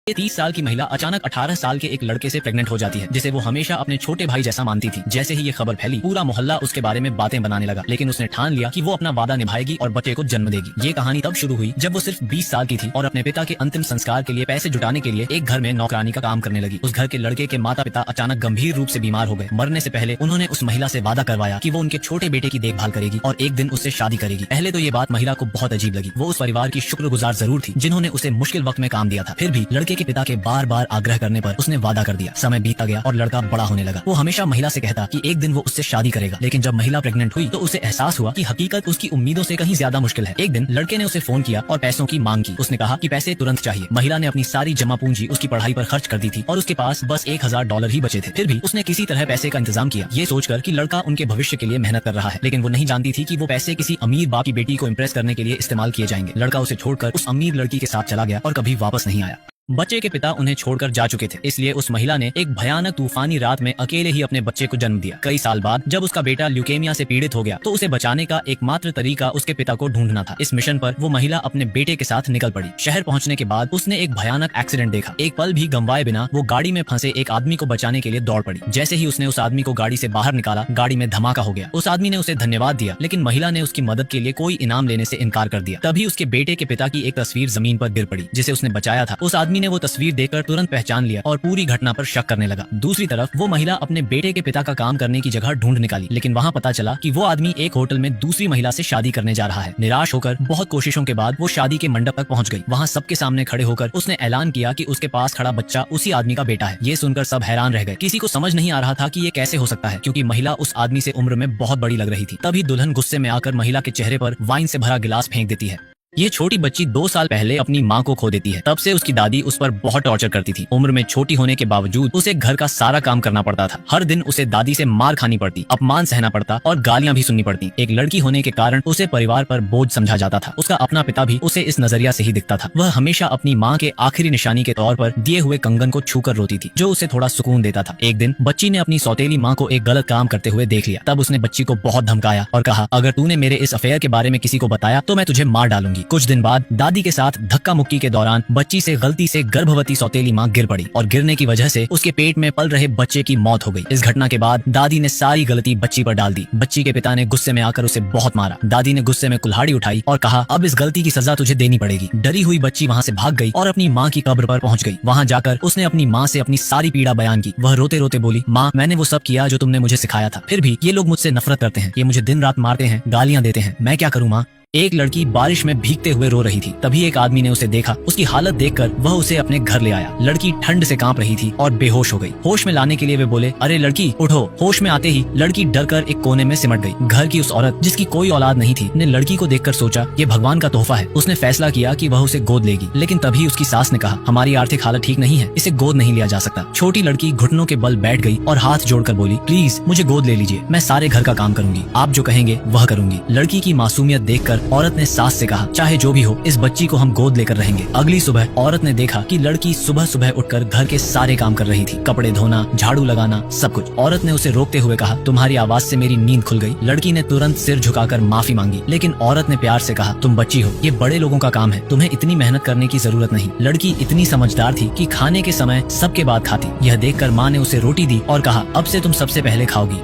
ये 30 साल की महिला अचानक 18 साल के एक लड़के से प्रेग्नेंट हो जाती है, जिसे वो हमेशा अपने छोटे भाई जैसा मानती थी। जैसे ही ये खबर फैली, पूरा मोहल्ला उसके बारे में बातें बनाने लगा, लेकिन उसने ठान लिया कि वो अपना वादा निभाएगी और बच्चे को जन्म देगी। ये कहानी तब शुरू हुई जब वो सिर्फ 20 साल की थी और अपने पिता के अंतिम संस्कार के लिए पैसे जुटाने के लिए एक घर में नौकरानी का काम करने लगी। उस घर के लड़के के माता पिता अचानक गंभीर रूप से बीमार हो गए। मरने से पहले उन्होंने उस महिला से वादा करवाया कि वो उनके छोटे बेटे की देखभाल करेगी और एक दिन उससे शादी करेगी। पहले तो ये बात महिला को बहुत अजीब लगी। वो उस परिवार की शुक्रगुजार जरूर थी जिन्होंने उसे मुश्किल वक्त में काम दिया था। फिर भी लड़के के पिता के बार बार आग्रह करने पर उसने वादा कर दिया। समय बीतता गया और लड़का बड़ा होने लगा। वो हमेशा महिला से कहता कि एक दिन वो उससे शादी करेगा, लेकिन जब महिला प्रेग्नेंट हुई तो उसे एहसास हुआ कि हकीकत उसकी उम्मीदों से कहीं ज्यादा मुश्किल है। एक दिन लड़के ने उसे फोन किया और पैसों की मांग की। उसने कहा कि पैसे तुरंत चाहिए। महिला ने अपनी सारी जमा पूंजी उसकी पढ़ाई पर खर्च कर दी थी और उसके पास बस $1000 ही बचे थे। फिर भी उसने किसी तरह पैसे का इंतजाम किया, ये सोचकर कि लड़का उनके भविष्य के लिए मेहनत कर रहा है। लेकिन वो नहीं जानती थी कि वो पैसे किसी अमीर बाप की बेटी को इम्प्रेस करने के लिए इस्तेमाल किए जाएंगे। लड़का उसे छोड़कर उस अमीर लड़की के साथ चला गया और कभी वापस नहीं आया। बच्चे के पिता उन्हें छोड़कर जा चुके थे, इसलिए उस महिला ने एक भयानक तूफानी रात में अकेले ही अपने बच्चे को जन्म दिया। कई साल बाद जब उसका बेटा ल्यूकेमिया से पीड़ित हो गया तो उसे बचाने का एकमात्र तरीका उसके पिता को ढूंढना था। इस मिशन पर वो महिला अपने बेटे के साथ निकल पड़ी। शहर पहुंचने के बाद उसने एक भयानक एक्सीडेंट देखा। एक पल भी गंवाए बिना वो गाड़ी में फंसे एक आदमी को बचाने के लिए दौड़ पड़ी। जैसे ही उसने उस आदमी को गाड़ी से बाहर निकाला, गाड़ी में धमाका हो गया। उस आदमी ने उसे धन्यवाद दिया, लेकिन महिला ने उसकी मदद के लिए कोई इनाम लेने से इनकार कर दिया। तभी उसके बेटे के पिता की एक तस्वीर जमीन पर गिर पड़ी जिसे उसने बचाया था। उस आदमी ने वो तस्वीर देखकर तुरंत पहचान लिया और पूरी घटना पर शक करने लगा। दूसरी तरफ वो महिला अपने बेटे के पिता का काम करने की जगह ढूंढ निकाली, लेकिन वहाँ पता चला कि वो आदमी एक होटल में दूसरी महिला से शादी करने जा रहा है। निराश होकर बहुत कोशिशों के बाद वो शादी के मंडप तक पहुँच गई। वहाँ सबके सामने खड़े होकर उसने ऐलान किया कि उसके पास खड़ा बच्चा उसी आदमी का बेटा है। ये सुनकर सब हैरान रह गए। किसी को समझ नहीं आ रहा था कि ये कैसे हो सकता है, क्योंकि महिला उस आदमी से उम्र में बहुत बड़ी लग रही थी। तभी दुल्हन गुस्से में आकर महिला के चेहरे पर वाइन से भरा गिलास फेंक देती है। ये छोटी बच्ची 2 साल पहले अपनी माँ को खो देती है। तब से उसकी दादी उस पर बहुत टॉर्चर करती थी। उम्र में छोटी होने के बावजूद उसे घर का सारा काम करना पड़ता था। हर दिन उसे दादी से मार खानी पड़ती, अपमान सहना पड़ता और गालियां भी सुननी पड़ती। एक लड़की होने के कारण उसे परिवार पर बोझ समझा जाता था। उसका अपना पिता भी उसे इस नजरिया से ही दिखता था। वह हमेशा अपनी माँ के आखिरी निशानी के तौर पर दिए हुए कंगन को छूकर रोती थी, जो उसे थोड़ा सुकून देता था। एक दिन बच्ची ने अपनी सौतेली माँ को एक गलत काम करते हुए देख लिया। तब उसने बच्ची को बहुत धमकाया और कहा, अगर तूने मेरे इस अफेयर के बारे में किसी को बताया तो मैं तुझे मार डालूंगी। कुछ दिन बाद दादी के साथ धक्का मुक्की के दौरान बच्ची से गलती से गर्भवती सौतेली माँ गिर पड़ी और गिरने की वजह से उसके पेट में पल रहे बच्चे की मौत हो गई। इस घटना के बाद दादी ने सारी गलती बच्ची पर डाल दी। बच्ची के पिता ने गुस्से में आकर उसे बहुत मारा। दादी ने गुस्से में कुल्हाड़ी उठाई और कहा, अब इस गलती की सजा तुझे देनी पड़ेगी। डरी हुई बच्ची वहाँ से भाग गई और अपनी माँ की कब्र पर पहुँच गई। वहाँ जाकर उसने अपनी माँ से अपनी सारी पीड़ा बयान की। वह रोते रोते बोली, माँ, मैंने वो सब किया जो तुमने मुझे सिखाया था, फिर भी ये लोग मुझसे नफरत करते हैं। ये मुझे दिन रात मारते हैं, गालियाँ देते हैं। मैं क्या करूँ माँ? एक लड़की बारिश में भीगते हुए रो रही थी। तभी एक आदमी ने उसे देखा। उसकी हालत देखकर वह उसे अपने घर ले आया। लड़की ठंड से कांप रही थी और बेहोश हो गई। होश में लाने के लिए वे बोले, अरे लड़की उठो। होश में आते ही लड़की डरकर एक कोने में सिमट गई। घर की उस औरत जिसकी कोई औलाद नहीं थी ने लड़की को देखकर सोचा, ये भगवान का तोहफा है। उसने फैसला किया कि वह उसे गोद लेगी, लेकिन तभी उसकी सास ने कहा, हमारी आर्थिक हालत ठीक नहीं है, इसे गोद नहीं लिया जा सकता। छोटी लड़की घुटनों के बल बैठ गई और हाथ जोड़कर बोली, प्लीज मुझे गोद ले लीजिए, मैं सारे घर का काम करूंगी, आप जो कहेंगे वह करूंगी। लड़की की मासूमियत देखकर औरत ने सास से कहा, चाहे जो भी हो, इस बच्ची को हम गोद लेकर रहेंगे। अगली सुबह औरत ने देखा कि लड़की सुबह सुबह उठकर घर के सारे काम कर रही थी, कपड़े धोना, झाड़ू लगाना, सब कुछ। औरत ने उसे रोकते हुए कहा, तुम्हारी आवाज से मेरी नींद खुल गई। लड़की ने तुरंत सिर झुकाकर माफी मांगी, लेकिन औरत ने प्यार से कहा, तुम बच्ची हो, ये बड़े लोगों का काम है, तुम्हें इतनी मेहनत करने की जरूरत नहीं। लड़की इतनी समझदार थी कि खाने के समय सबके बाद खाती। यह देखकर माँ ने उसे रोटी दी और कहा, अब से तुम सबसे पहले खाओगी।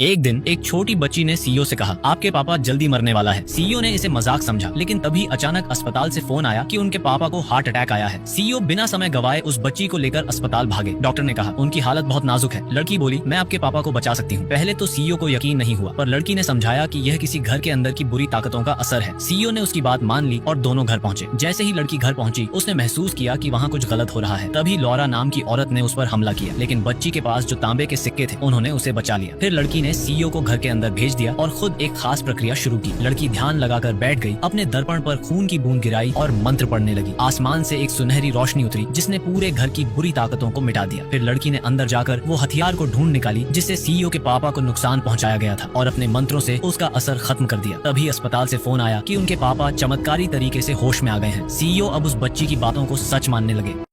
एक दिन एक छोटी बच्ची ने सीईओ से कहा, आपके पापा जल्दी मरने वाला है। सीईओ ने इसे मजाक समझा, लेकिन तभी अचानक अस्पताल से फोन आया कि उनके पापा को हार्ट अटैक आया है। सीईओ बिना समय गवाए उस बच्ची को लेकर अस्पताल भागे। डॉक्टर ने कहा, उनकी हालत बहुत नाजुक है। लड़की बोली, मैं आपके पापा को बचा सकती हूँ। पहले तो सीईओ को यकीन नहीं हुआ, पर लड़की ने समझाया कि यह किसी घर के अंदर की बुरी ताकतों का असर है। सीईओ ने उसकी बात मान ली और दोनों घर पहुँचे। जैसे ही लड़की घर पहुंची, उसने महसूस किया कि वहाँ कुछ गलत हो रहा है। तभी लौरा नाम की औरत ने उस पर हमला किया, लेकिन बच्ची के पास जो तांबे के सिक्के थे उन्होंने उसे बचा लिया। फिर लड़की ने सीईओ को घर के अंदर भेज दिया और खुद एक खास प्रक्रिया शुरू की। लड़की ध्यान लगाकर बैठ गई, अपने दर्पण पर खून की बूंद गिराई और मंत्र पढ़ने लगी। आसमान से एक सुनहरी रोशनी उतरी जिसने पूरे घर की बुरी ताकतों को मिटा दिया। फिर लड़की ने अंदर जाकर वो हथियार को ढूंढ निकाली जिससे सीईओ के पापा को नुकसान पहुंचाया गया था और अपने मंत्रों से उसका असर खत्म कर दिया। तभी अस्पताल से फोन आया कि उनके पापा चमत्कारी तरीके से होश में आ गए हैं। सीईओ अब उस बच्ची की बातों को सच मानने लगे।